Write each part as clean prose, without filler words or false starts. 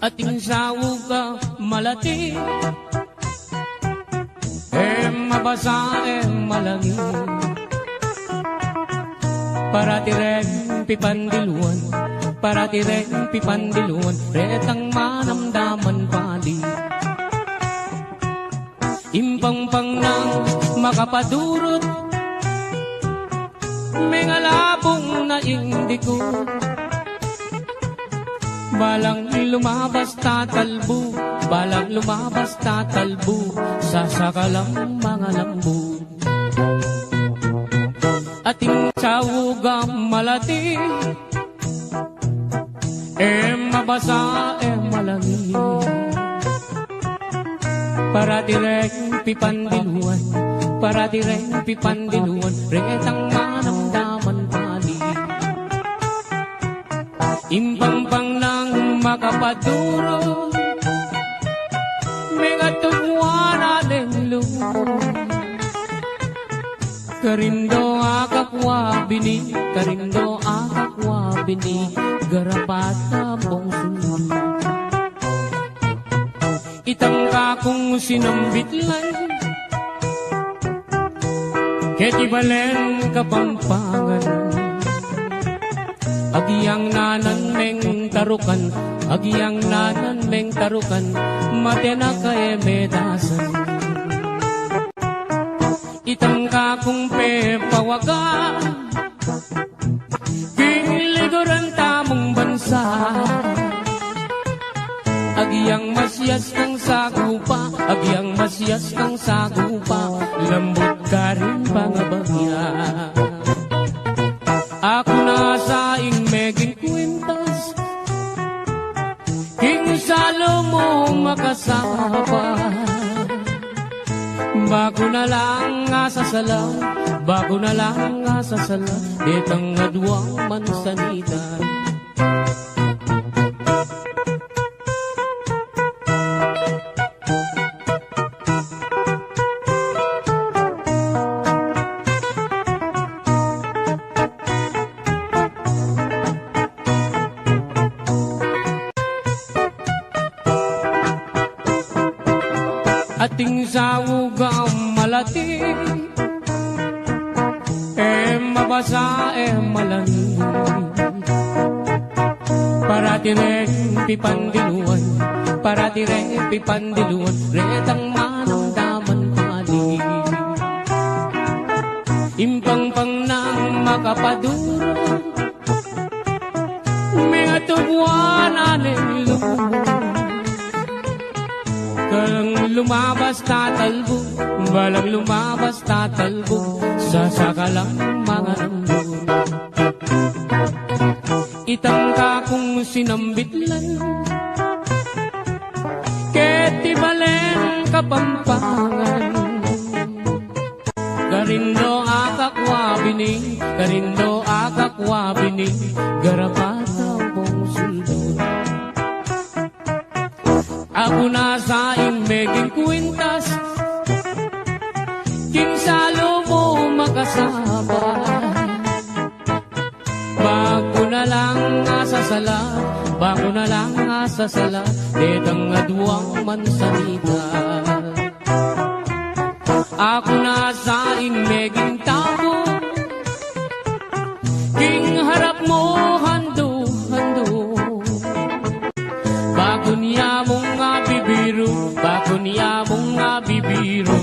ating sawog ka malati, mabasa malangi, parati rin pipandiluan, parati rin pipandiluan, retang manamdaman pali. Impang-pang nang makapadurot, may ngalabong na indiko, balang lumabas tatalbo, balang lumabas tatalbo, sasakalang mga lambo. Ating sawugang malati, mabasa malangi, parati rin pipandiluan, parati rin pipandiluan, retang manamdaman pali. Impang-pang nang makapaduro, may katugwan alenglo, karindo akakwa bini, karindo akakwa bini, garapata bong sunod. Itang kakong sinambitlan, ketibalen kapampangan, agiyang nanan meng tarukan, agiyang nanan meng tarukan, matena kae medasan. Itang kakong pepawaga, kingliguran tamong bansa, agiyang masyas kang sagupa, agiyang masyas kang sagupa, lambot ka rin pangabagya. Ako na sa meging kwintas, king salo mo makasapa, bago na lang asasala, bago na lang asasala, itang adwang mansanita. Ating sawugang malati, mabasa malangi, parati rin pipandiluan, parati rin pipandiluan, retang manamdaman pali. Impang-pang nang makapaduro, may atugwan alenglo, balang lumabas tatalbo, balang lumabas tatalbo, sasakalang mga lambo. Itang kakong sinambitlan, ketibalen kapampangan, karindo akakwa bini, karindo akakwa bini, garapata bong suldod. Ako na sa meging kwintas, kinsalo mo makasama, bago na lang asasala, bago na lang asasala, detang adwang mansanita. Ako na sa meging tabo, king harap mo hando-hando, bago niya mong bibiro, bago niya mong bibiro,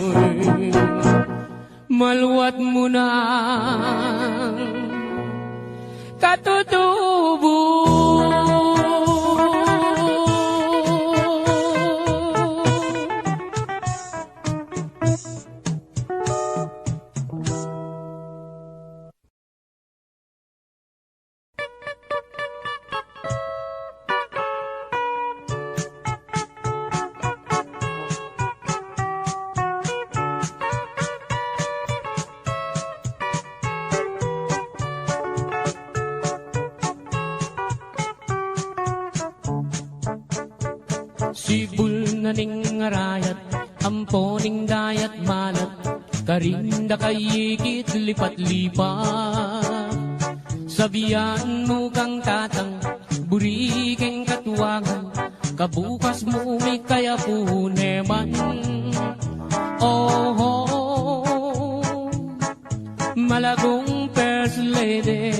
maluwat mo na katutubo. Sibul na ning arayat, amponing dayat malat, karinda kayikit lipat-lipat. Sabihan mo kang tatang, burikeng katuwagan, kabukas mo may kaya puneman. Oh, malagong first lady,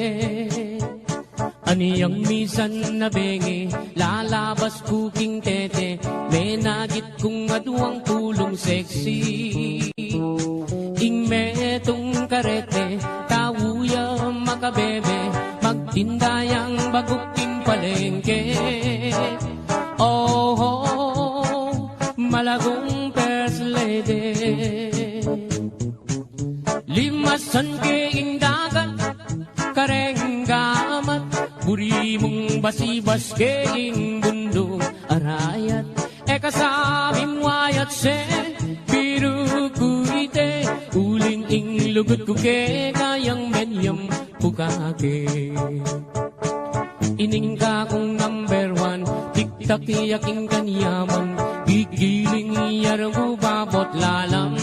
aniyang misan na bengi, lalabas kuking tete, may nagit kong aduang tulong sexy. Ing metong karete, tawuya makabebe, magtindayang baguking palengke. Oh, malagong first lady, limasan keing dagat, kareng gamat, buri mong basibas keing bundong arayat. Eka sabing wayat se, biru kuite, uling ing lugut ko ke, kayang menyam pukake. Ining ka kong number one, tiktak yaking kanyaman, gigiling yarang babot lalang.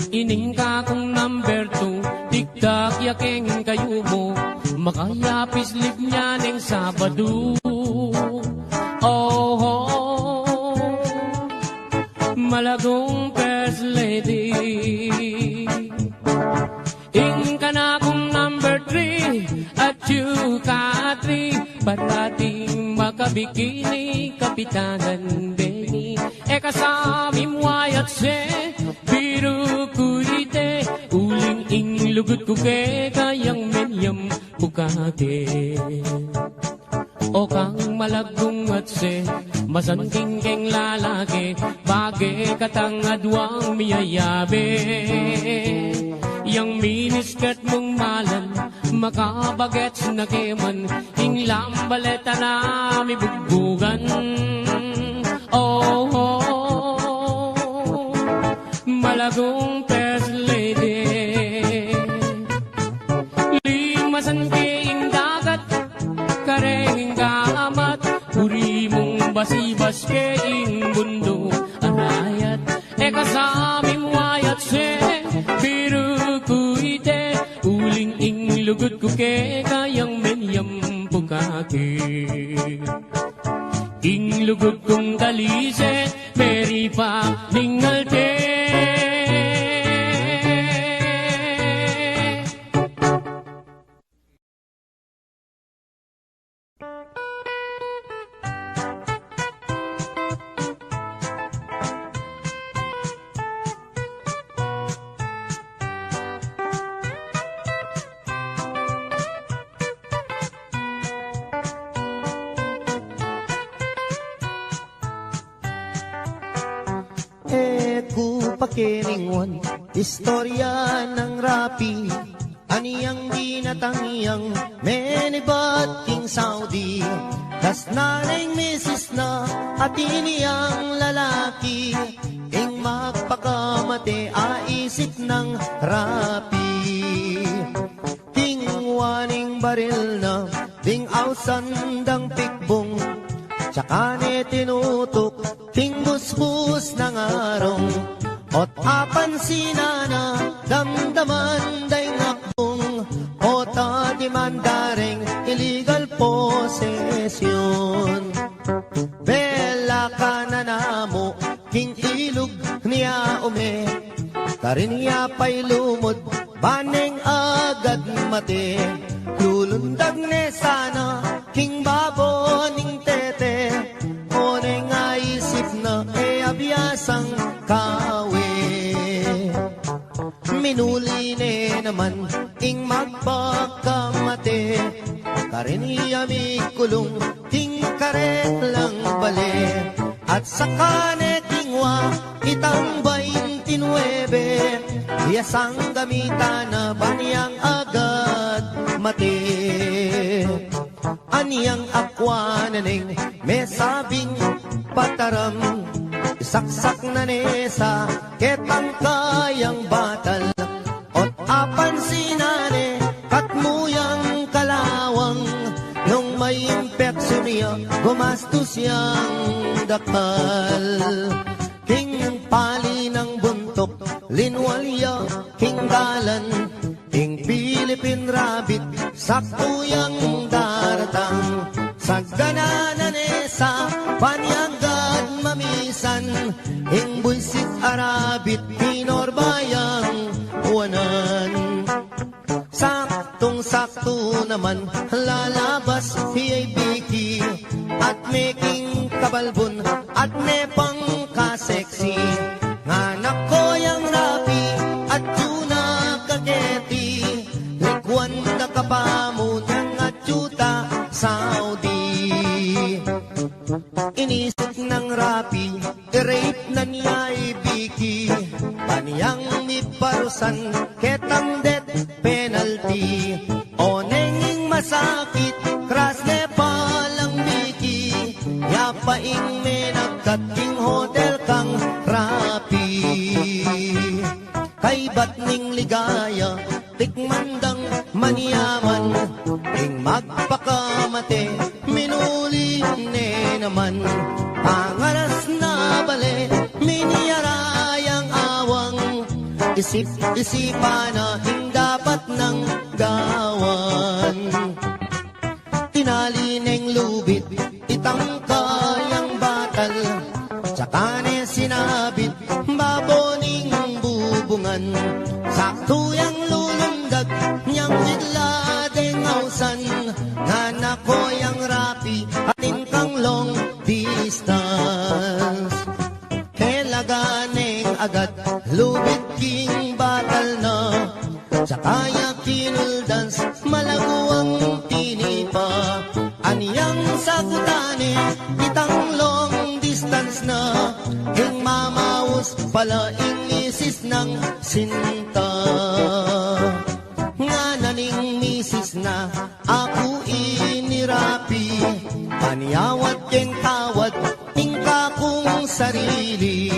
Ining ka kong number two, tiktak yaking kayo mo, makayapis lip niya ng Sabado. Oh, malagong first lady, ing ka na kong number three, at you ka three, parating makabikini, kapitanan bengi. Eka samim wayat se, biru kuite, uling ing lugut ko ke, kayang menyam bukake. O kang malagong at se, masangking keng lalaki, bagay katang adwang miyayabe. Yang miniskat mong malan, makabagets na keman, ing lambaleta na mi bugbugan. Oh, malagong first lady, limasan keing dagat, kareng gamat, uri mong basibas keing bundo arayat. Eka samim wayat se, biru kuite, uling ing lugut ko ke, kayang menyam pukake. Ing lugut kong talise, meri pa ningalte. Pakiningon, istorya ng rapi, aniyang ginatangiyang menibat king Saudi. Das nanay misis na at iniyang lalaki, ing magpakamate aisip ng rapi. King waning baril na, ding ausandang pikbong, tsaka ni tinutok, ting busbus ng arong. Ot apan sinana, damdaman day ngakbong, o tatimandaring illegal possession. Bela ka na namo, king ilog niya ume, karin niya pa'y lumod, baneng agad mate. Lulundag ne sana, king baboning tete, o neng aisip na e abiyasang kawe. Minuli ne naman, ing magpakamate, karin niya mi kulong, ting karet lang bale. At saka ne tingwa, itang 29, yasang gamitan na baniyang agad mate. Aniyang akwananeng may sabing pataram, isaksak na nesa ketang kayang batal. Ot apan sinane katmuyang kalawang, nung may impeksyon niya gumastos siyang dakal. King pali ng buntok linwalya king dalan, king Philippine rabbit sa tuyang daratang, sa gananan sa Paniagad mamisan, ing buisit arabit, pinorbayang uwanan. Saktong-sakto naman, lalabas hiyay biki, at making kabalbon, at nepang kaseksi. Nganak ko yang rapi, at tuna kaketi, likwan na kapamo niyang at yuta Saudi. Inisip ng rapi, i-rape na niya ibiki, paniyang miparusan, ketang death penalty. O nenging masakit, krasne palang biki, yapaing may nagkating hotel kang rapi. Kay ba't ning ligaya, tikmandang maniyaman, ing magpakamate, minuli ne naman. Pangaras na bale, miniyarayang awang, isip-isipan na ing dapat ng gawan. Tinali neng lubit, itangkayang batal, tsaka ne sinabit, baboning bubungan. Sakto yang lulundag, niyang bigla deng ausan, nganak ko yang rapi, atin kang long distance. Kailaganeng agad, lubit king batal na, tsaka ya kinuldans, malaguang tinipa. Aniyang sakutane, itang long distance na, ing mamaus pala inisis ng sinta. Nga naning misis na, ako inirapi, paniyawat keng tawad, tingka kong sarili.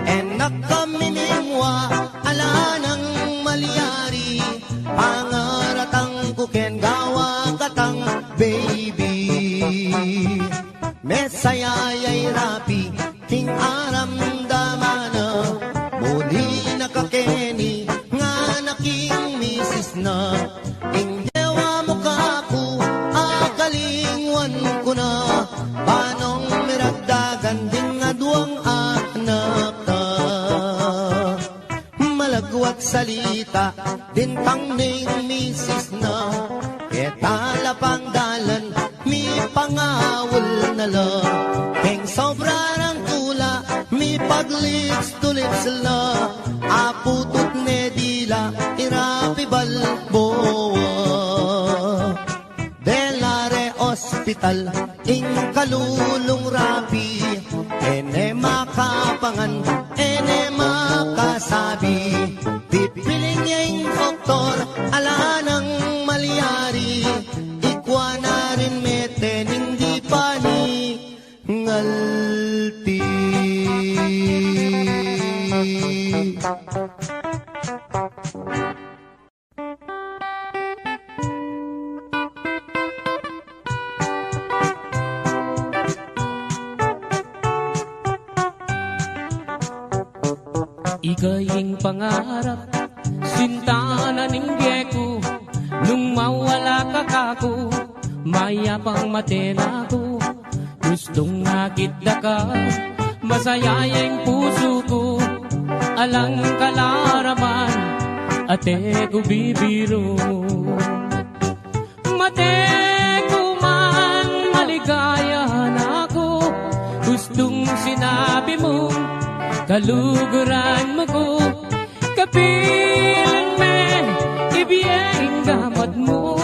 Enak kami mimwa, ala ng malyari, pangaratang kuken gawa katang baby. Mesayayay rapi, king aram damana, muli nakakeni, nga naking misis na. Ing dewa mo kaku, akalingwan ko na, panong miragdagan din nga duwang anak ka. Malagwat salita, din pang ning misis na, ketala pang dalan, mi pangawal na lang. Keng sobra ng tula, mi paglips to lips la, aputut ne dila, irapi balboa. Delare Hospital, ing kalulong rapi, ene makapangan, ene makasabi. Pipiling niya ing doktor, ala ng malyari, ikwa na rin meten, hindi pa ni ngalti. Ikaying pangarap, sinta na ninggye ko, nung mawala ka kako, mayapang matena ko. Gustong nakita ka, masayayang puso ko, alang kalaraman, ate ko bibiro. Mate ko man, maligaya na ako, gustong sinabi mo, kaluguran mo ko, kapilan me, ibiyeng gamot mo,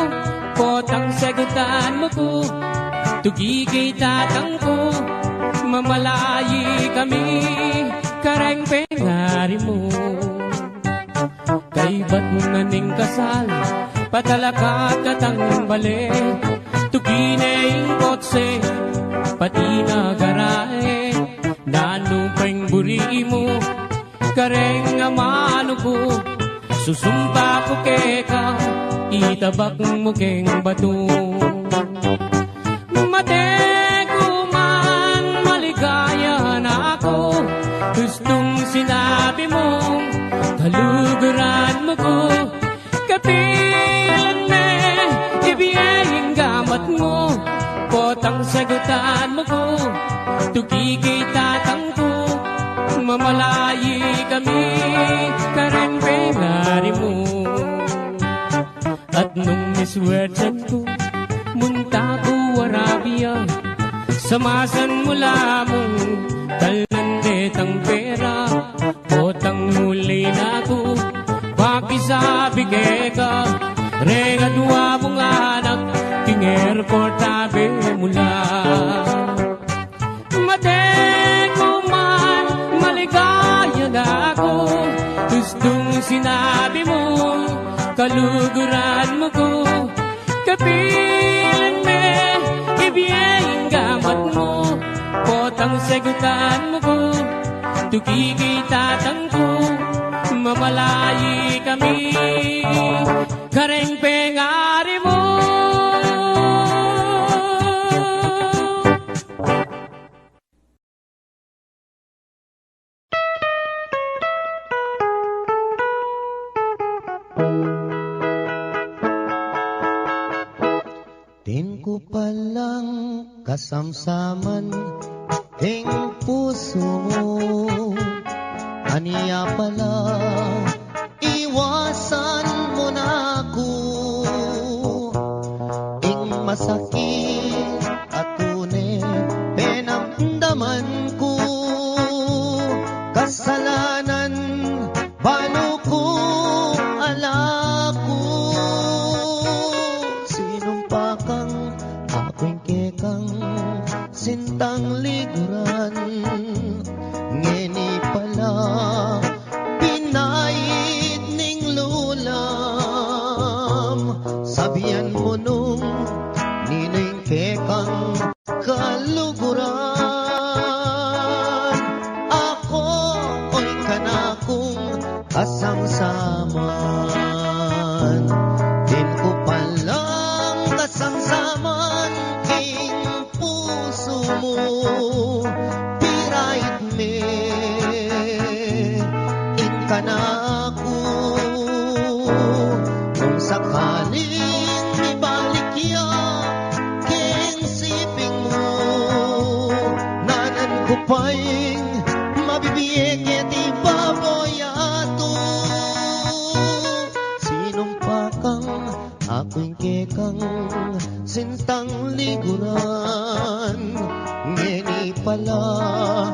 potang sagutan mo ko, tugigay tatang ko, mamalayi kami, kareng pengari mo. Kay ba't mo naning kasal, patalakat katang bale, tuginay kotse, pati nagarae, nanupeng buri mo, kareng amano ko, susumpa ko keka, itabak mo keng bato. Mate ko man, maligaya na ako, gustong sinabi mo, kaluguran mo ko, kapilan me, ibiyeng gamat mo, potang sagutan mo ko, Tukigay tatang ko, mamalayi kami, karempe ngari mo. At nung miswertsan ko, munta ko Arabia, samasan mula mong talandetang pera, potang muli na ko, pakisabi ka, rega dua mong anak, king airport tabi mula. Mateko man, maligaya na ako, gustong sinabi mo, kaluguran mo ko, kapilan me, ibiyeng gamat mo, potang sagutan mo ko, tukigay tatang ko, mamalayi kami, kareng pengari mo. Din ko palang kasamsaman ting puso mo, aniya pala iwasan mo na ako, ing masakit at tunay pinamdaman ko, kasalanan balo ko alako, sinumpa kang ako'y kekang sintang liguran, ngeni pala pinait ning lulam, sabihan mo nung nining kekang kaluguran, ako oy kanakong kasamsaman, din ko palang kasamsaman king puso mo, pirait me in kanako, kung sakaling ibalik ya king siping mo, nanan ko pa'y mabibiyek iti baboyato, sinumpa kang ako'y kekang sintang liguran, ngeni pala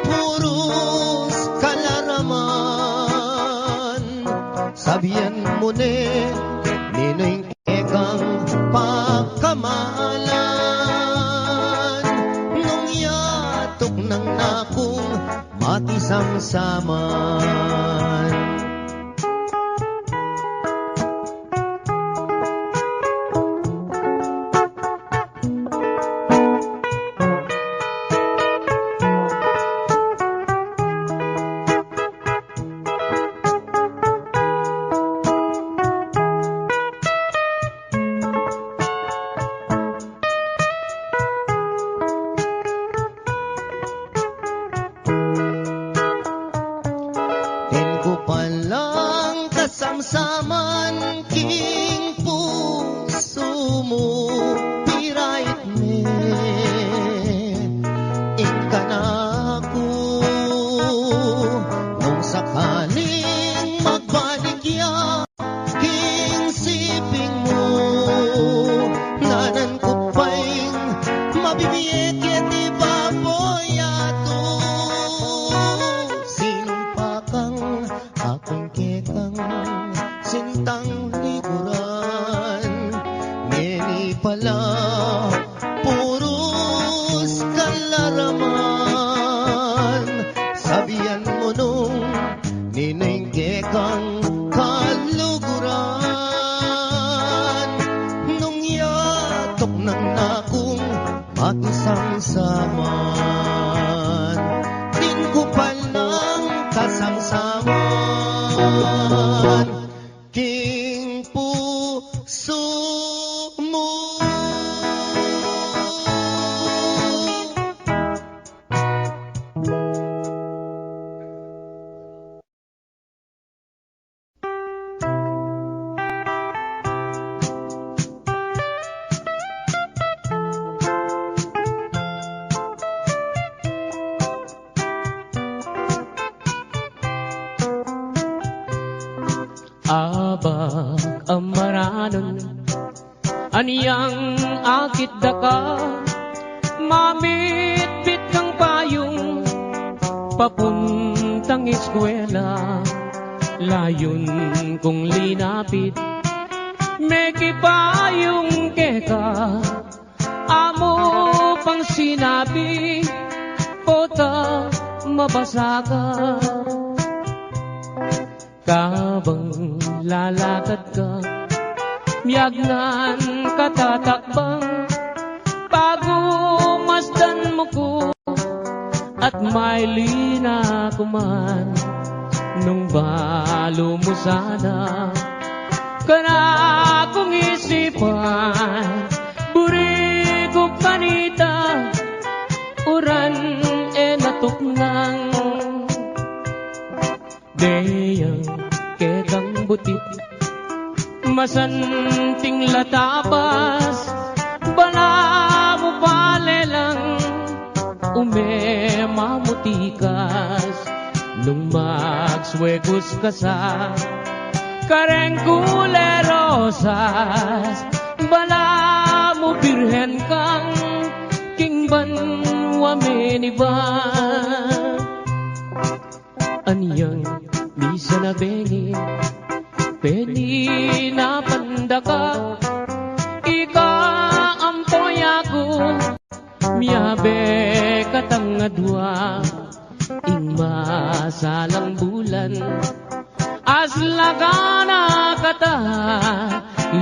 puros kalaraman, sabihan mo ne ninoy kekang pagkamalan, nung yatok ng nakong makisamsaman. Din ko palang kasamsaman king puso mo, pirait me in kanako, nung sakaling magbalik ya king siping mo, nanan ko pa'y mabibiyek iti baboyato, sinumpa kang ako'y kekang sintang liguran, ngeni pala puros kalaraman, sabihan mo nung nining kekang kaluguran, nung yatok ng nakong makisamsaman, din ko palang kasamsaman king puso mo. amaranon aniyang akit daka mamit-bit kang payong papuntang eskwela layon kong linapit may kipayong keka amo pang sinabi pota mabasa ka kabang lalakad ka miyagnan katatakbang pagumasdan mo ko at may lina kuman nung balo mo sana kana kong isipan buri ko kanita uran natuknang deyang ketang butit masanting latapas bala mo palelang umemamutikas nung magswegos ka sa kareng kulerosas bala mo birhen kang kingban wameniba aniyang misa na bengi peni na pandaka ika ampoy ako miyabe katangadwa ing masalang bulan aslagana kata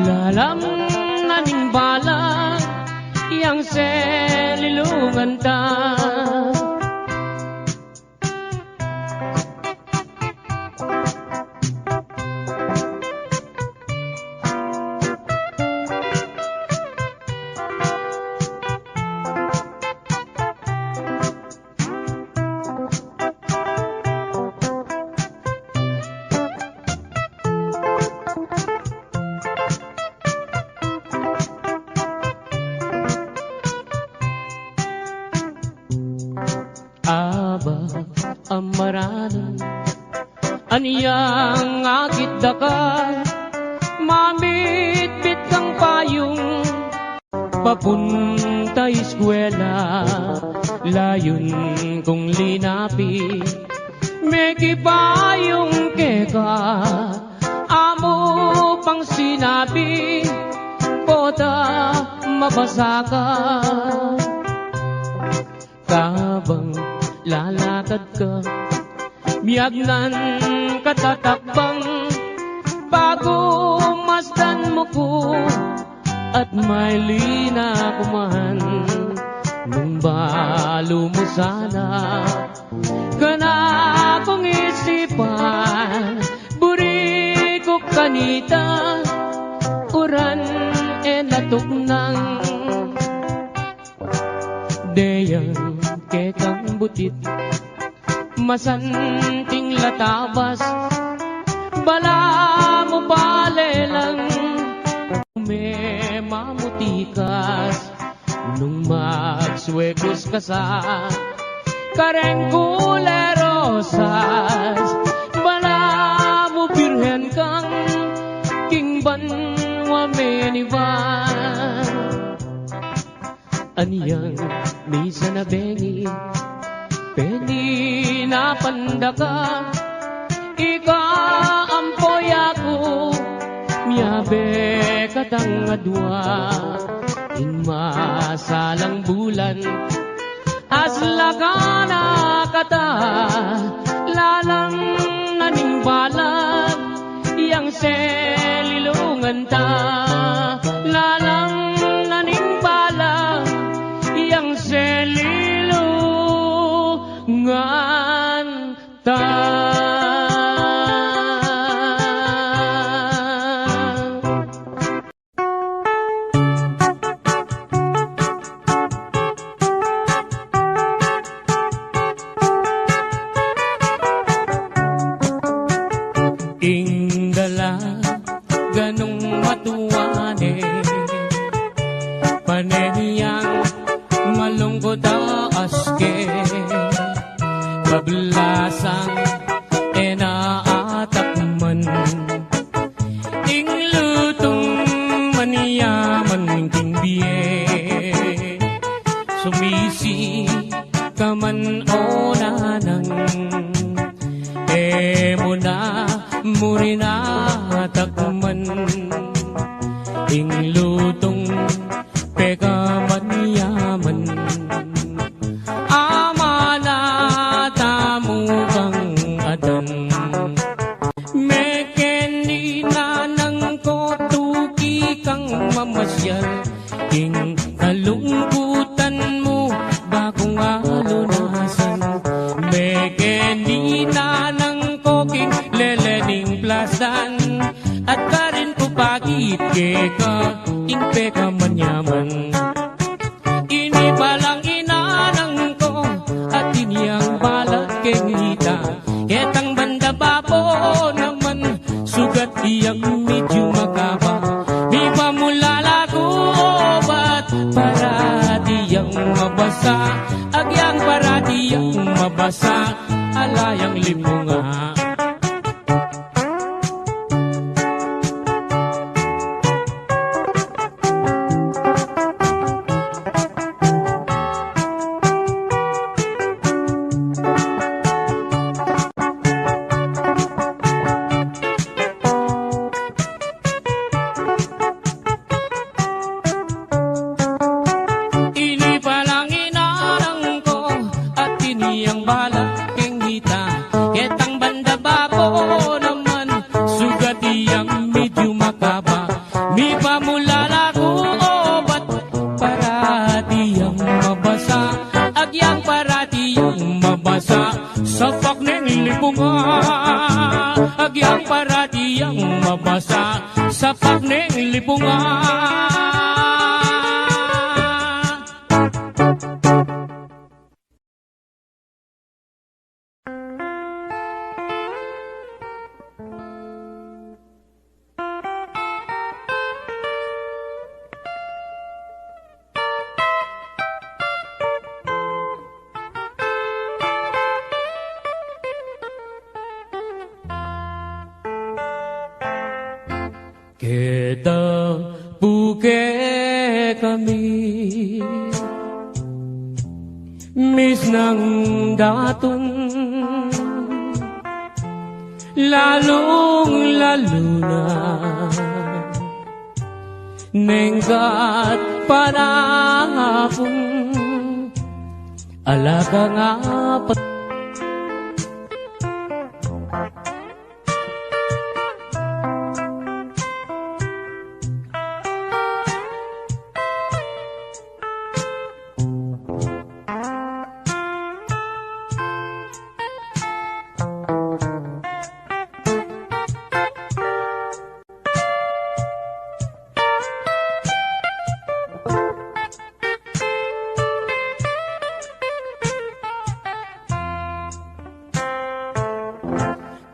lalam naning balang yang selilungan ta aba amaranon aniyang akit daka mamit-bit kang payong papunta eskwela layon kong linapi may kipayong keka amo pang sinabi pota mabasa ka kabang lalakad ka miyagnan katatakbang bago masdan mo ko at may lina kuman nung balo mo sana kana kong isipan buri ko kanita uran natuknang deyang ketang butit masanting latabas bala mo palelang umemamutikas nung magswegos ka sa kareng kulerosas bala mo birhen kang kingban wamenivan aniyang misa na bengi peni na pandaka ika ampoy ako miyabe katangadwa ing masalang bulan aslagana kata lalang naning balag yang selilungan ta lalang naning balag yang selilungan ta ing dala ganong matuwane panehiyang malungkot aske kablasang enaatakman ing sumisi ka man o nanang mo na muri na takman ing lutong peka man yaman amana tamu kang adan mekeni nanang ko tuki kang mamasyal ing kalungkutan mo bakong alunasan mekeni nanang koking lelening plasan at karin po pagit keka ingpe ka manyaman ini palang inanang ko at iniyang balat kengita ketang banda bapo naman sugat iyang medyo makaba di ba mulala ko bat para diyang mabasa agyang para diyang mabasa alayang limunga agyang parati ang mabasa sa pagneng lipungan. Kita puke kami mis ng daton lalong lalo na nenggat panahon alaga nga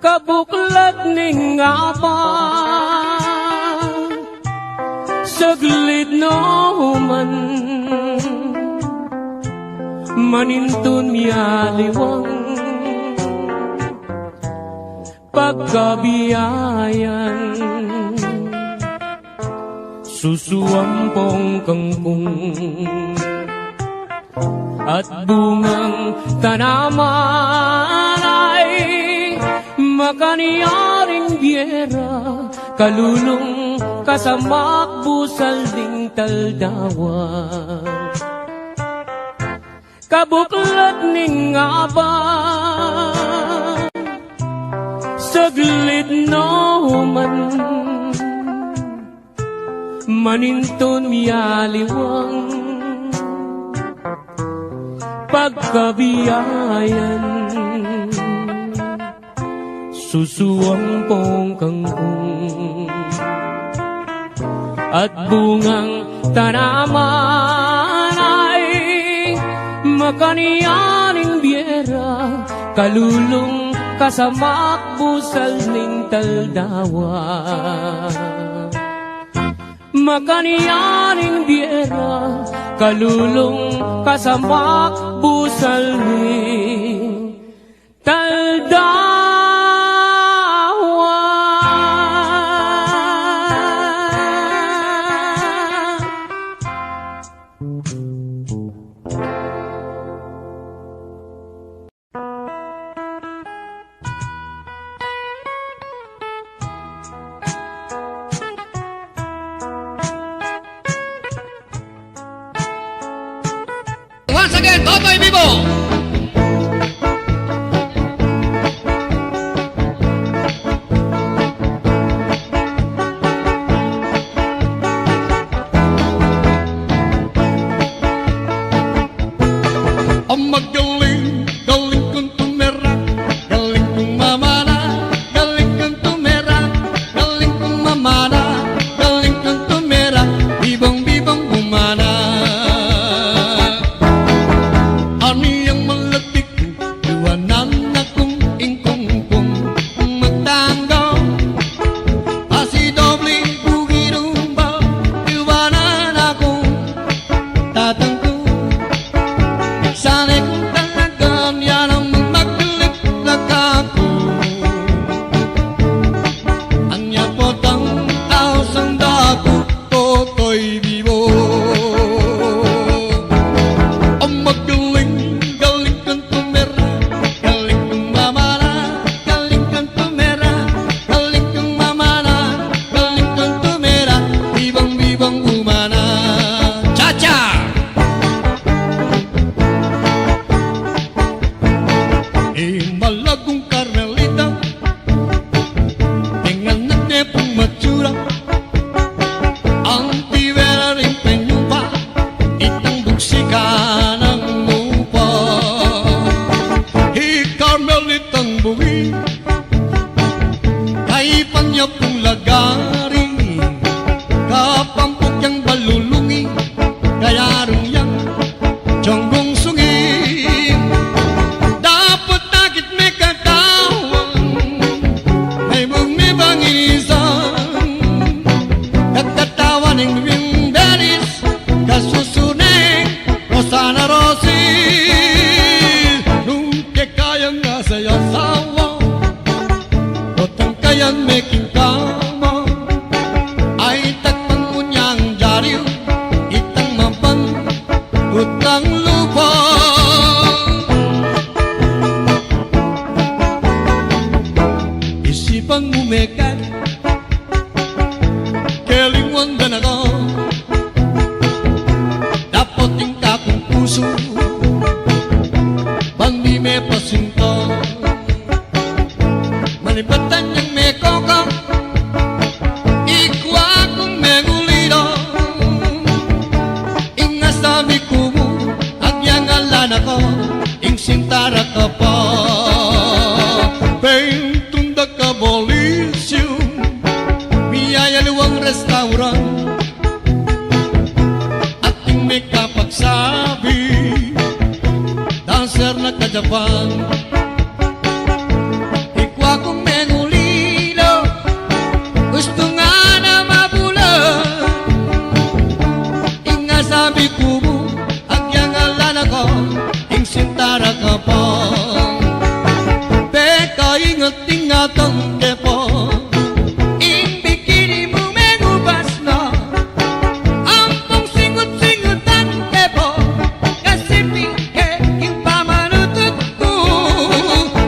kabuklat ning apa saglit no man manintun miyaliwang pagkabiyayan susuampong kangkong at bungang tanaman ay makaniyaring biera kalulong kasamak busal ding taldawa kabuklat ning aba saglit no man maninton miyaliwang pagkabiyayan susuampong kangkong at bungang tanaman ay makaniyaning biera kalulong kasamak busal ning taldawa makaniyaning biera kalulong kasamak busal ning taldawa. once again, Totoy Vivo. Ang magaling, galing kong tumera, galing kong mamana, galing kong tumera, galing kong mamana, galing kong tumera, bibang-bibang bumana. Ani ang malatik, iwanan akong ingkong-kong magtanggaw, asi dobling bugirumba, iwanan akong tatangko. Sana'y kung talagang yan ang magdilig-lag ako, anya po tang taosang dako, Totoy Vivo. Ang magaling, galing kang tumera, galing kang mamana, galing kang tumera, galing kang mamana, galing kang tumera, bibang-bibang umana. Cha-cha! Malagong Carmelita, dengan netepong matsura, ang tibera rin penyupa, itang buksika ng mupa. Carmelitang buwi, kay panyapong lagari, kapampok yang balulungi, kaya rin yang jonggong sungi. Sana Rosil, nung kayang nasa yasawa, otang kayang making kama, ay takpan mo niyang jariw, itang mapan, utang lupa. Isipang umekat, kelingwan dan ako, puso bandi me pasinto manipatan yang me kokong ikwa kung me gulido ingas sabi kumu agyang alan ako ing sintara ka pa pentunda ka bolisyo biyaya luwang restaurant ating me kapagsabi dancer na ka-Japan. Ikwa kong mengulilo, gusto nga na mabulan. Inga sabi kubo, agyang alan ako, ing sintara ka pa. Teka ingat-ingatan kepo, ing bikini mo mengubas na. Ampong singut-singutan kepo, kasi king pamanutut ko.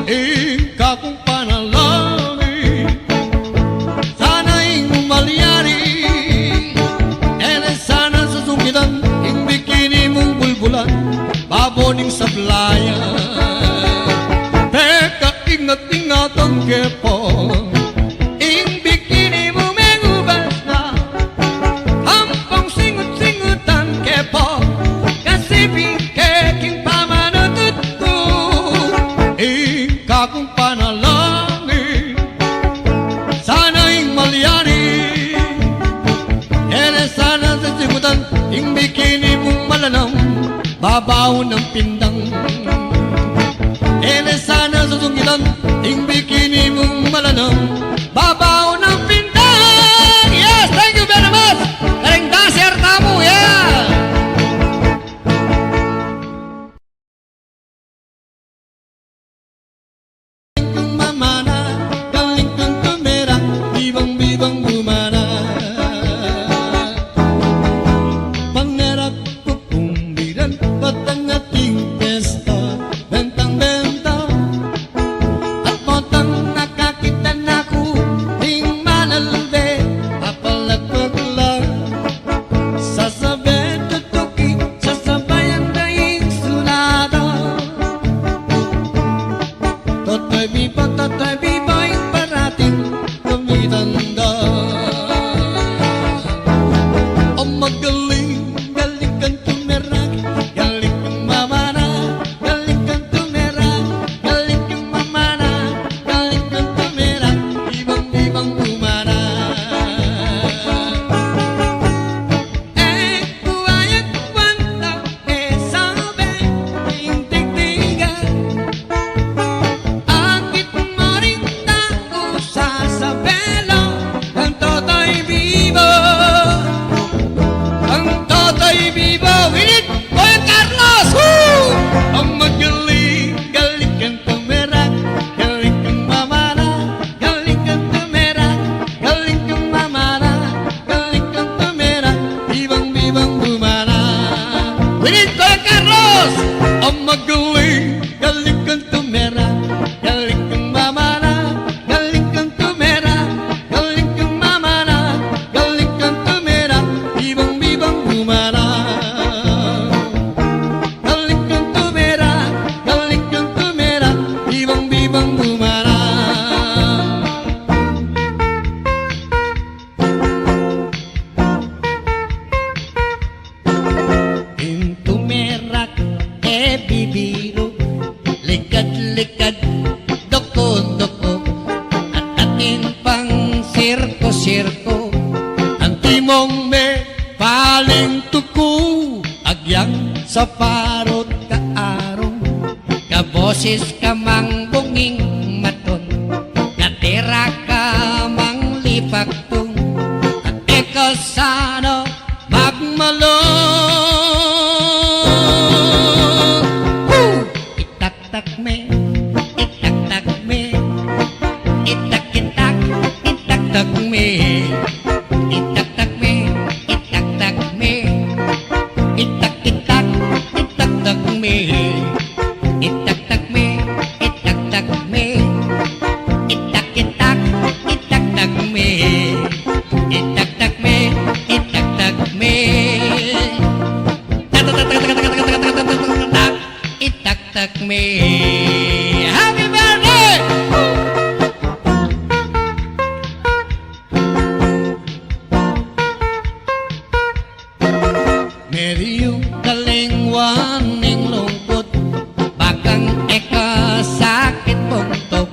Ika kong panalangin, sana'y umalyari. Ere sana susungitan, ing bikini mong bulbulan, baboning sablayan. Teka ingat-ingatan kepo, ing bikini mo mengubas na. Ampong singut-singutan kepo, kasi king pamanutut ko. Ika kong panalangin, sana'y malyari. Ere sana sa sigutan, ing bikini mong malanam, babaw ng pindang. Ere sana sa sungitan, ing bikini mong malanam, babaw ng pindang. Yes, thank you very much. Karing dancer tamu, yeah. Bibang bumana, pangarap ko kumbilan, batang ating pesta, bentang-benta, at potang nakakita na ko, ting manalbe, papalagpag lang, Ang magaling, galing kang tumera, galing kang mamana, galing kang tumera, galing kang mamana, galing kang tumera, bibang-bibang bumana. Galing kang tumera, bibang-bibang bumana. Intumerak e bibiro, likad-likad, doko-doko, at atin pang sirko-sirko. Ang timong me paling tuku, agyang sa parot kaarong, kaboses ka mang bunging maton, katira ka mang lipaktong, at ekasano magmalong. Itak-tak me, itak-tak me, itak-itak, itak-tak me, itak-tak me, itak-tak me, itak-itak, itak-tak me, itak-tak me, itak-tak me, itak-itak, itak-tak me, itak-tak me, itak-tak me. Itak-tak me. Happy birthday! Meriyong kalingwan ng lungkot, bakang eka sakit puntok,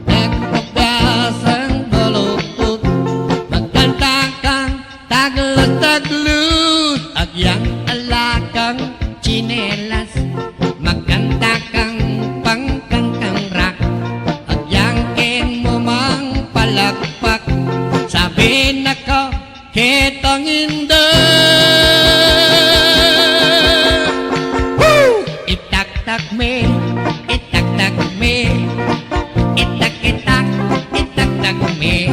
nagpapasang baluktot, magkanta kang taglas-taglut, agyang alakang chinelas, magkanta kang pangkantang rock, agyang ken mo mang palakpak, sabi na ko kitang inda. Itak-tak me, itak-tak me, itak-itak, itak-tak me,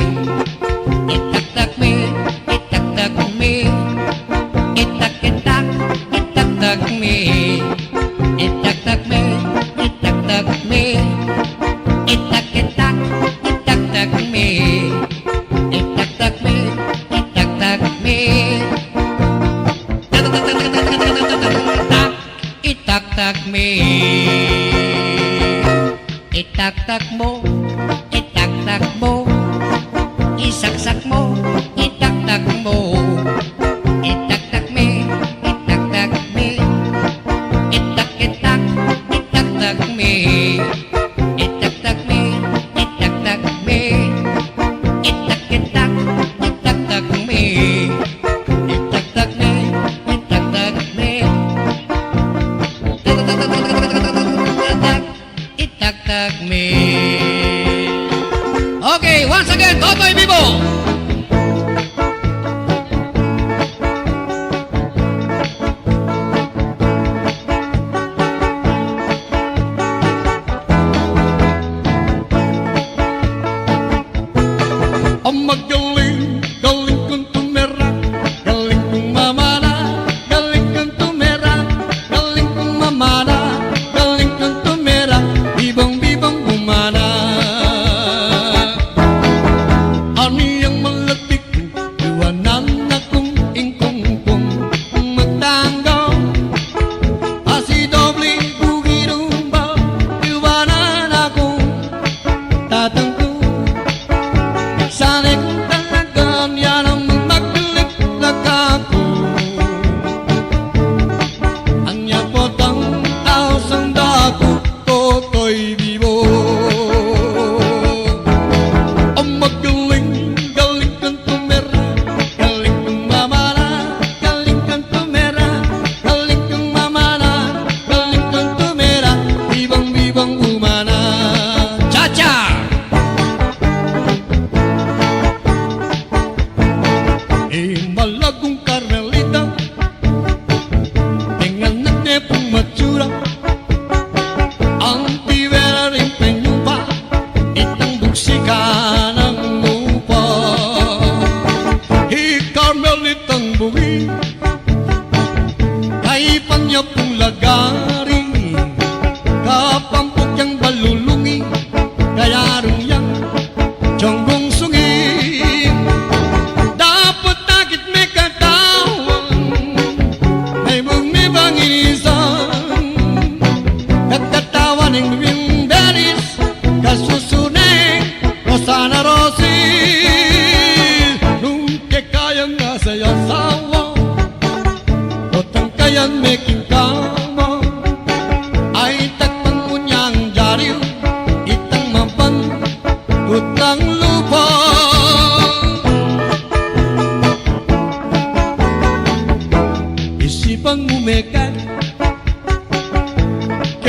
itak-tak me, itak-tak me, itak-itak, itak-tak me, itak-tak me, itak-tak me, itak-itak, itak-tak me, itak-tak me, itak-tak me. Itak-tak me. Itak-tak mo, itak-tak mo, isaksak mo, itak-tak mo. Itak-tak me, itak-tak me, itak-itak, itak-tak me, itak-tak me, itak-tak me, itak-itak, itak-tak me, itak-tak me, itak-tak me. Itak-tak me. Okay, once again, Totoy Bibo. Ang magaling, galing kong tumera, galing kong mamana, galing kong tumera, galing kong mamana, galing kong tumera, bibang-bibang bumana. Aniyang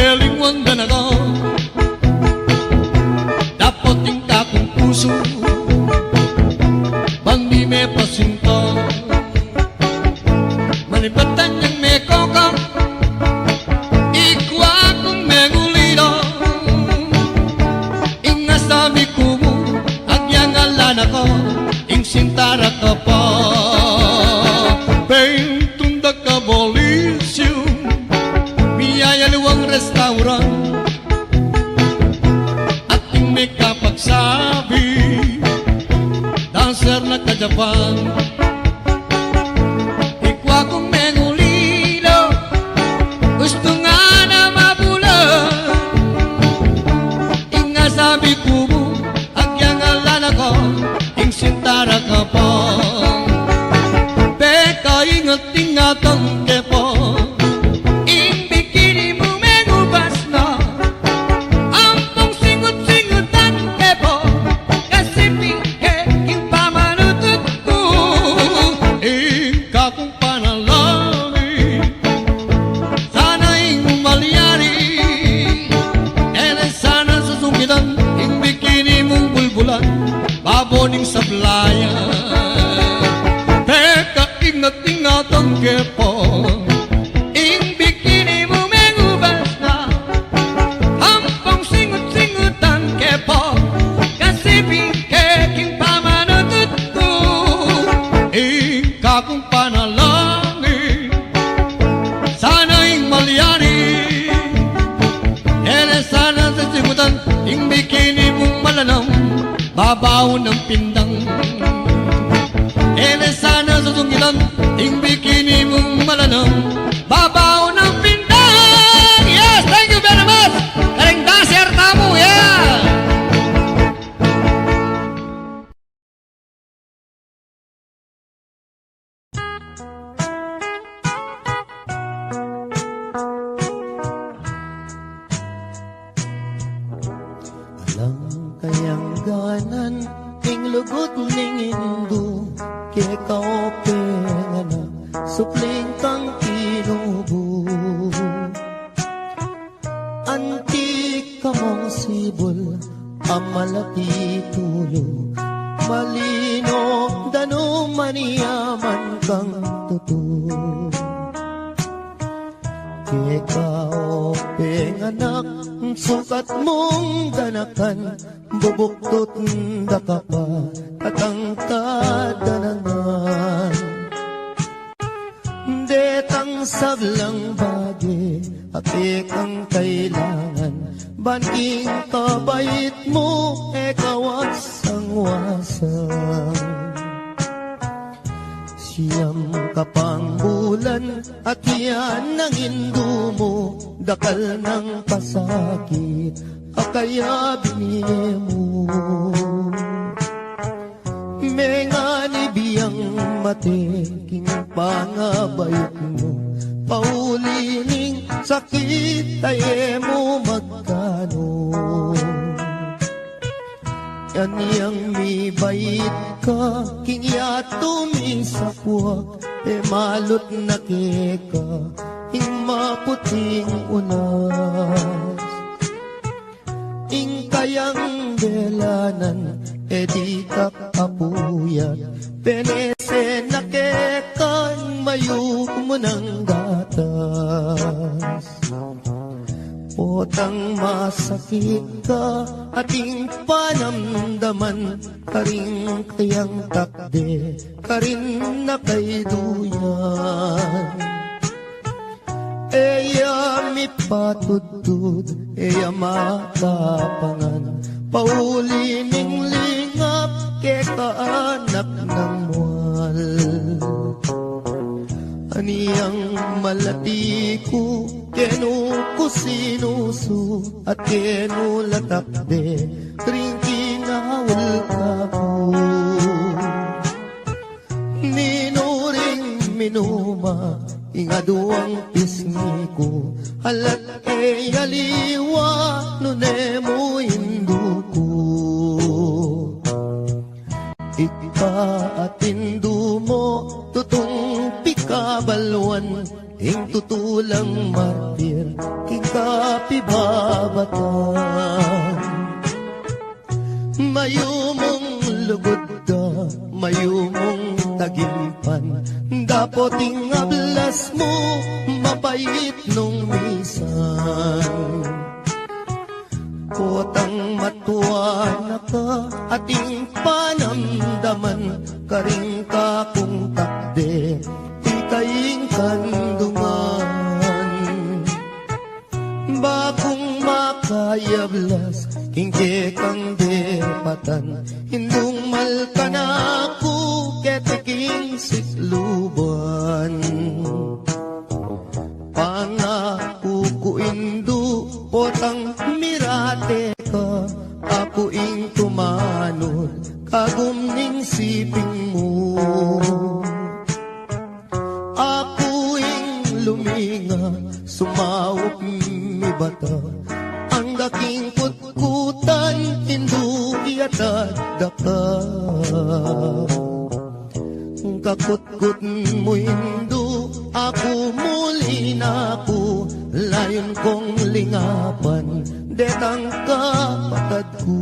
kelingwandan ako. Dapat tingka kong puso, bandi me pasinto. Manipatan yang me kokang, ikwa kong me gulido. Inga sabi kumu, agyang alan ako, ing sintara ka pa. Tunda ka bolisyo, biyaya luwang restaurant, at yung may kapagsabi, dancer na ka-Japan. Ikwa kong mengulilo, gusto nga na mabulan. Inga sabi ko mo, agyang alan ako, ing sintara ka pa. Ingat-ingatan kepo, ing bikini mo mengubas na. Ampong singut-singutan kepo, kasi pingke king pamanutut ko. Ika kong panalangin, sana ing malyari. Ere sana susungitan, ing bikini mong bulbulan, baboning sablayan. Ingat-ingatan kepo, ing bikini mo mengubas na. Hampong singut-singutan kepo, kasi bingkeking pamanutut ko. Ika kong panalangin, sana ing malyari. Ere sana sa singutan, ing bikini mong malanam, babaw ng pindang. Ere sana susungitan, ing bikini mong malanam, babaw ng pindang. Yes, thank you very much. Karing dancer tamu, yeah. Alam kayang ganan, ing lugot ning indu, kaya kaope nga na, supling kang kinubo. Antik ka mong sibol, amalaki tulo, malino, dano maniyaman kang tuto. Kaya kaope nga anak, sukat mong ganakan, bubuktot da ka pa, at ang kadanangan. Detang saglang bagi, apik ang kailangan, banking kabait mo, wasang-wasang. Siyam kapang bulan, at yan ang hindu mo, dakal ng pasakit, akaya binili mo. Mengani biyang mateking pangabayot mo, paulining sakit tayo mo magkano. Yan yang mi bait ka, king yato mi sakwak, malot na keka, ing maputing unas. Ing kayang belanan, di ka kapuyat, penese na kekan, mayo mo ng gatas. Potang masakit ka, ating panamdaman, karing kayang takde, karin na kay duyan. Eya mi patudtud, eya matapangan, paulining lingap, ke kaanak ng mual. Aniyang malati ko, kenu ko sinusu, at kenu latakde, ring kinawal ka ko. Ninuring minuma, ingaduang pisngi ko, halat yaliwa, nunemo induko. Ipaatindu mo, tutong pikabalwan, ing tutulang martir, king kapi ibabatan. Mayumong lugod da, mayumong tagimpan, dapoting ablas mo, mapait nung misan. Potang matuwa na ka, ating panamdaman, karing ka kung takde, ikaing kandungan. Bagong makayablas, kingke kang depatan, hindung malka na ako, ketiking sikluban. Pangako ko indu, potang mirate ka, ako ing tumanod, kagumning siping mo. Ako ing luminga, sumawak mi bata, ang daking kutkutan, hindu iatad daka. Kakutkut mo hindu, ako muli na ako, layon kong lingapan, detang kapatad ko.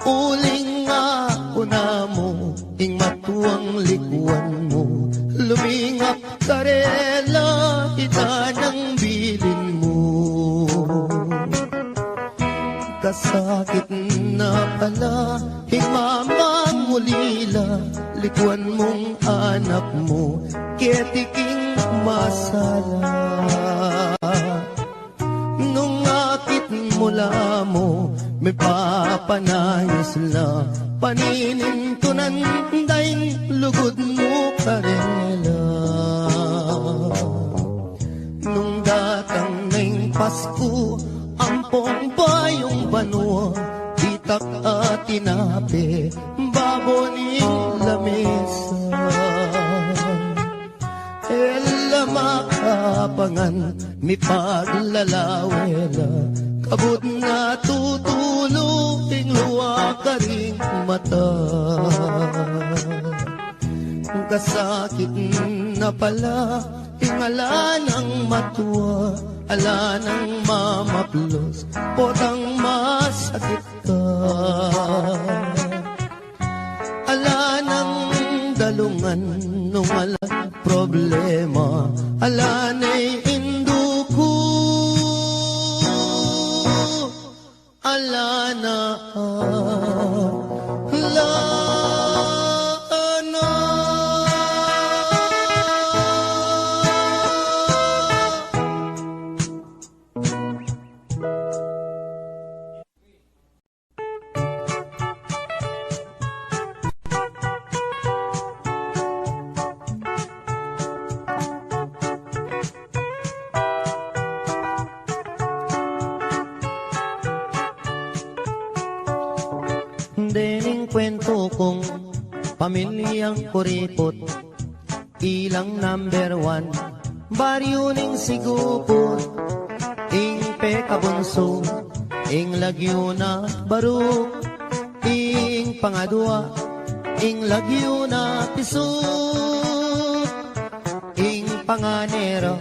Uling ako na mo, ing matuang likuan mo, lumingap karela, ita ng bilin mo. Kasakit na pala, hingmamang ulila, likuan mong anak mo, ketiking masala. Nung akit mula mo, may papanayos na, paninintunan daing lugod mo karela. Nung datang ng Pasko, ampong bayong banwa, itak at tinape, baboning lamesa. Ela makapangan, mi paglalawela, kabut na tutulong, luwa ka ring mata. Kasakit na pala, ingala ng matuwa, ala ng mamaplos, potang masakit ka. Ala ng dalungan, nung ala problema, ala na'y induko, ala na, ala na. Dening kwento kong pamilyang kuripot, ilang number 1, baryo ning sigupot, ing pekabunso, ing lagyo na baruk, ing pangadwa, ing lagyo na pisuk, ing panganero,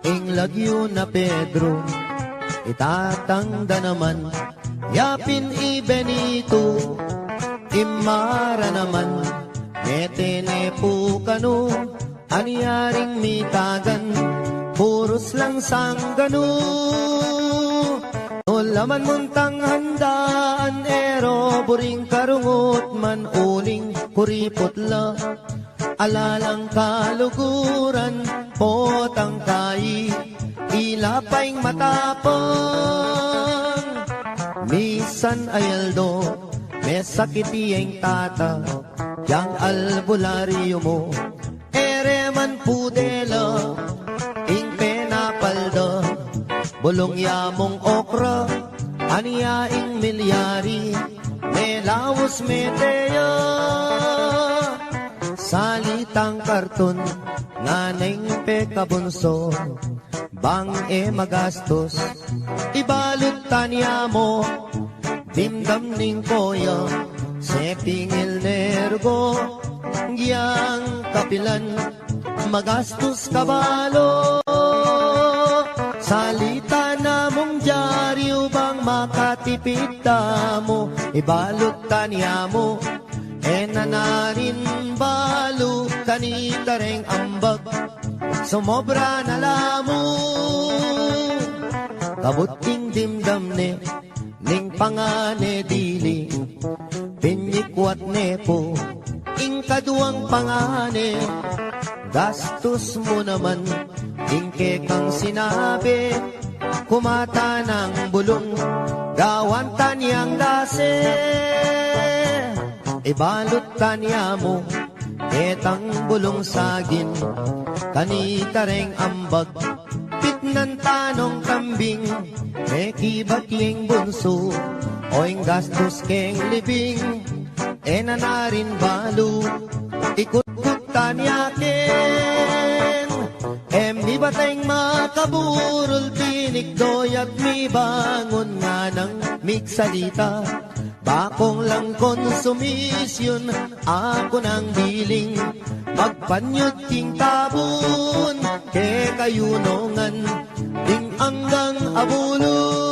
ing lagyo na Pedro, itatangda naman, yapin i Benito, imara naman, metene po kano, anyaring mitagan, puros lang sanggano. O laman muntang handaan, ero buring karungot man uling kuripot la, alalang kaluguran, potang kai, ilapaing matapang. Misan ayaldo, may sakiti ang tata, yang albularyo mo, ereman pudela, ing penapalda, bulong yamong okra, aniya ing milyari, may laos meteya. Salitang karton, nganeng pekabunso, bang magastos, ibalot tanya mo, dimdam ning koya, sepingil nergo, giyang kapilan, magastos kabalo. tipita mo, ibalot tanya mo, nanarin balo, kanita ring ambag, sumobra na lamo. Kabuting dimdam ne, ning pangane dili, pinyikwat nepo, ing kaduang pangane, gastos mo naman, ingke kang sinabi, kumata ng bulong, gawan tanyang dase, ibalot tanya mo, etang bulong sagin, kanita ring ambag, pitnan tanong kambing, mekibatyeng bunso, oing gastos keng libing, nanarin balo, ikut-kut tanyakin, mi bateng makaburol, tinikdoy at mi bangon nga ng miksalita, bakong lang konsumisyon, ako nang biling, magpanyod king tabon, ke kayunongan, ding anggang abuloy.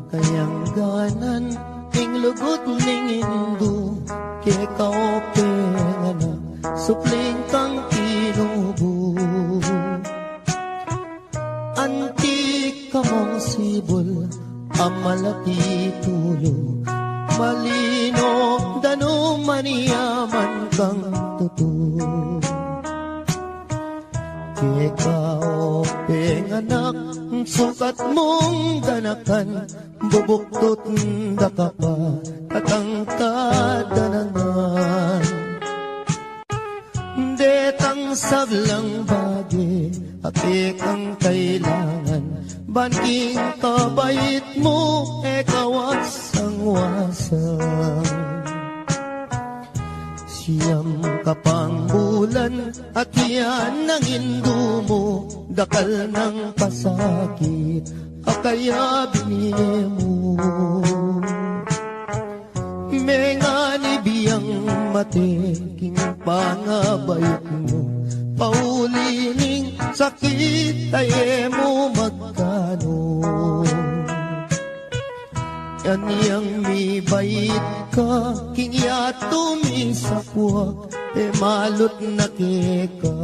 kayang ganan ing lugot ning indu kay kaopeng anak supling kang tinubo antik kamong sibol amalati tulo malino dano maniyaman kang tuto ikaw anak sukat mong ganakan bubuktot daka pa katangkad danangan detang sablang bagi apik ang kailangan banking kabait mo ekawasang wasang siyam kapang bulan at yan ang indo mo dakal ng pasakit akaya binili mo mengani biyang mateking pangabayot mo paulining sakit ay mo magkano yan yang mi bait ka kingya tumisapwak malot na keka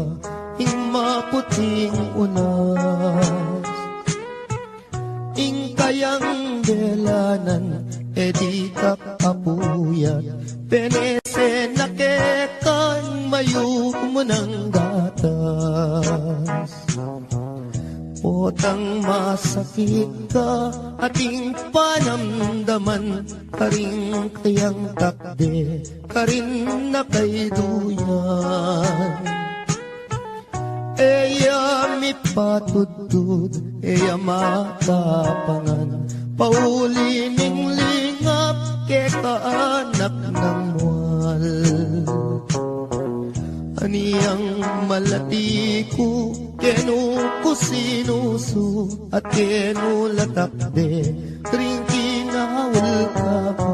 ing maputing unas ing kayang delanan di kapapuyat penese na kekan mayo mo ng gatas potang masakit ka ating panamdaman karing kayang takde karin na kay duyan eya mi patudtud eya makapangan paulining lingap ke kaanak ng mual aniyang malati ko kenu ko sinusu at kenu latakde kring kinawal ka po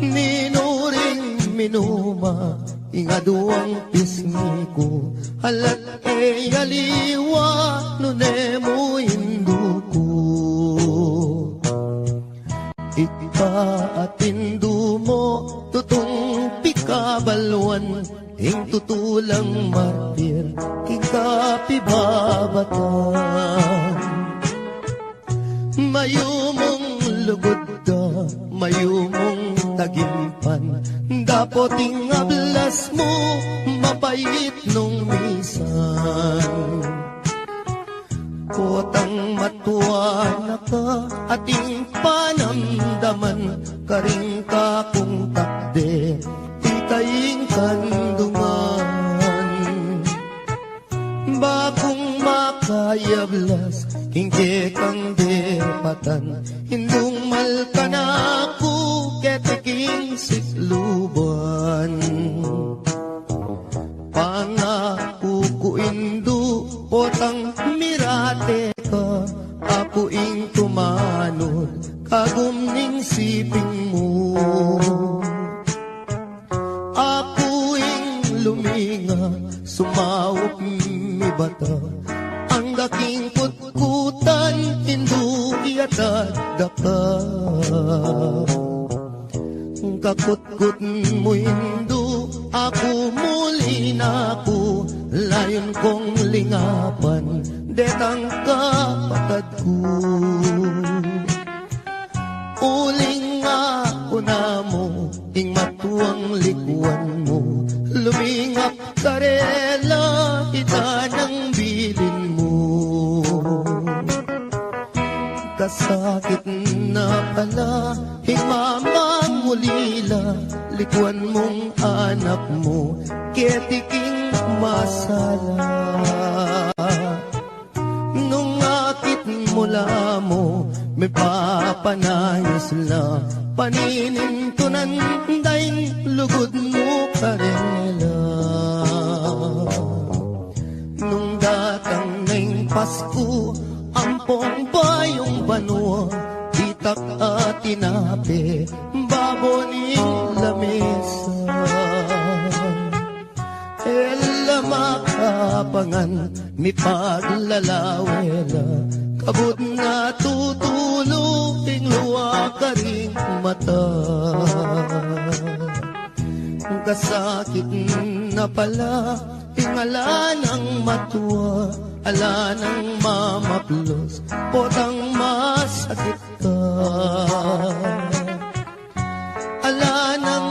minuring minuma ingaduang pisngi ko halat aliwa nunemo induko ipaatindu mo tutong pikabalwan ing tutulang martir kikapibabatan mayumong lugod da mayumong tagimpan dapoting ablas mo mapait nung misan potang matuwa na ka ating panamdaman karing ka kung takde ikaing kandungan bakong makayablas kingke kang depatan hindung malkanaku ketiking sikluban pangako ko indu potang mirate ka ako ing tumanod kagumning siping mo ako ing luminga sumawop mi bata ang daking kutkutan indu iatad daka kakutkut mo indu ako muli na ako layon kong lingapan detang kapatad ko uling ako na mo ing matuang likuan mo lumingap karela ita ng bilin mo kasakit na pala himamang ulila likuan mong anak mo ketiking masala nung akit mula mo may papanayos la paninin tunan daing lugod mo karela nung datang ngayong Pasko ampong bayong banwa itak at tinapi baboning lamesa ela makapangan mi paglalawela abot na tutulog, ting luwa ka ring mata. Kasakit na pala, tingala ng matuwa, ala ng mamaplos, potang masakit ka. Ala ng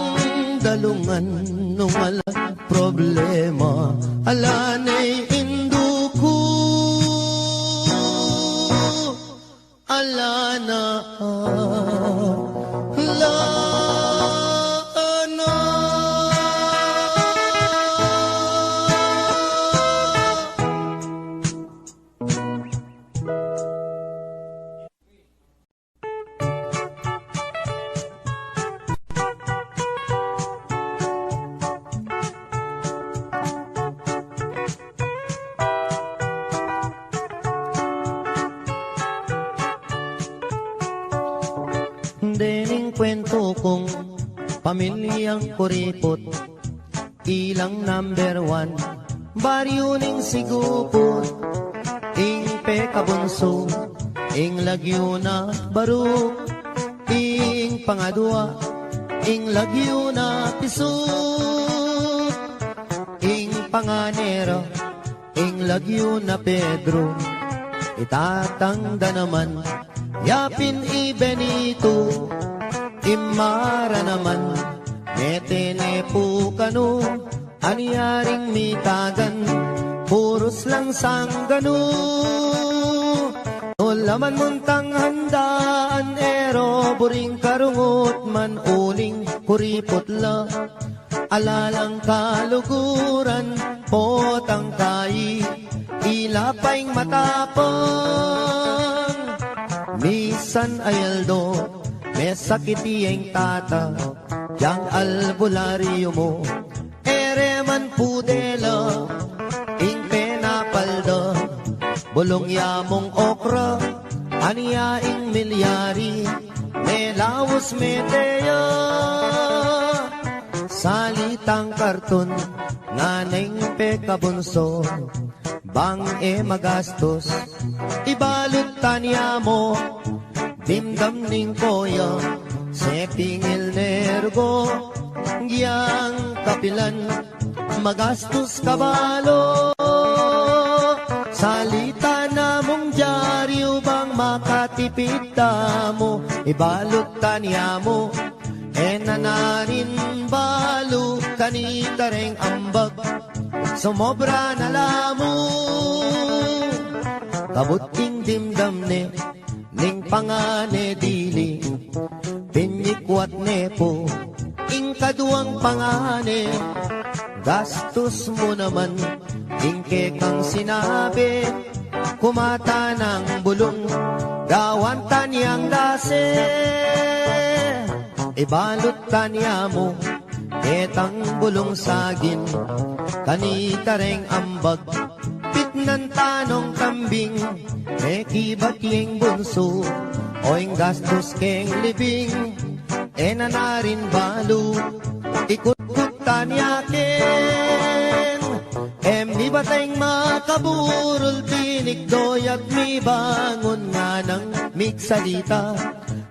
dalungan, nung ala problema, ala na'y induko, ala na ala na. Dening kwento kong pamilyang kuripot, ilang number 1, baryo ning sigupot, ing pekabunso, ing lagyo na baruk, ing pangadwa, ing lagyo na pisuk, ing panganero, ing lagyo na Pedro, itatangda naman, yapin i Benito, imara naman, netene po kano, anyaring mitagan, puros lang sanggano. O laman muntang handaan, ero, buring karungot man, uling kuripot la, alalang kaluguran, potang kai, ilapaing matapang. Misan ayaldo, may sakit iyeng tata, yang albularyo mo, ere man pudela, ing penapalda, bulong yamong okra, aniya ing milyari, may lawas meteya, salitang karton, nganeng pekabunso, bang e magastos, ibalot tanya mo, dimdam ning koya, sepingil nergo, giyang kapilan, magastos kabalo. Salita na mong dyaryo bang makatipid mo, ibalot tanya mo, enanarin balo, kanitareng ambag, sumobra na lamo. Kabuting dimdam ne, ning pangane dili, pinyikwat ne po, ing kaduang pangane, gastos mo naman, ing kekang sinabi, kumata ng bulong, gawan tanyang dase, ibalot tanya mo, etang bulong sagin, kanitareng ambag, pitnan tanong kambing, mekibat yung bunso, oing gastos keng libing, enanarin balo, ikut-kut tanyakin, mi bateng makaburol, tinikdoy at mi bangon nga ng miksalita,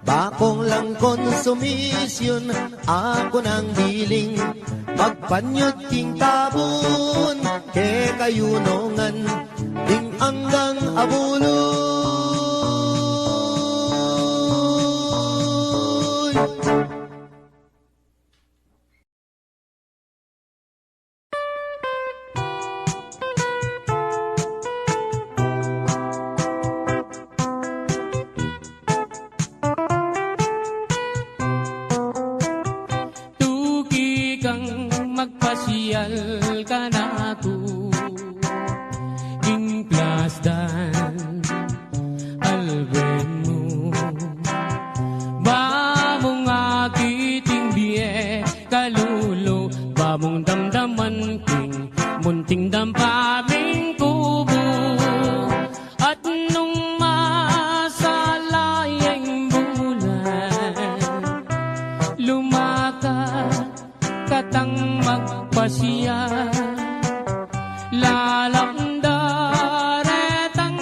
bakong lang konsumisyon, ako ng biling, magpanyot king tabon, ke kayunongan, ding anggang abuloy. Tugi kang magpasyal ka na ako, ing plasdan alben mo, ba mong akiting biye kalulo, ba mong damdaman king munting dampaming kubo, at nung masalayang bulan, lumakad katang magpasya, lalamdaretang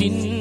alisin